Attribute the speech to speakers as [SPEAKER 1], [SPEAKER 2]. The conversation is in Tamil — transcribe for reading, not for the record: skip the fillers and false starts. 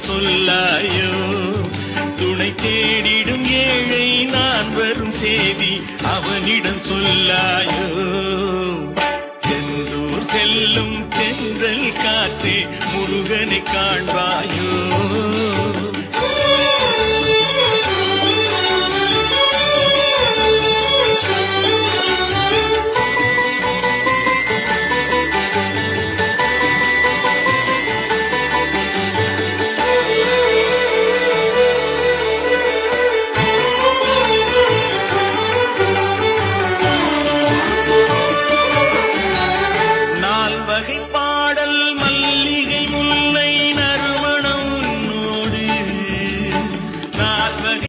[SPEAKER 1] சொல்லாயோ துணை தேடிடும் ஏழை நான் வரும் செய்தி அவனிடம் சொல்லாயோ செந்தூர் செல்லும் தென்றல் காற்றே முருகனை காண்பாயோ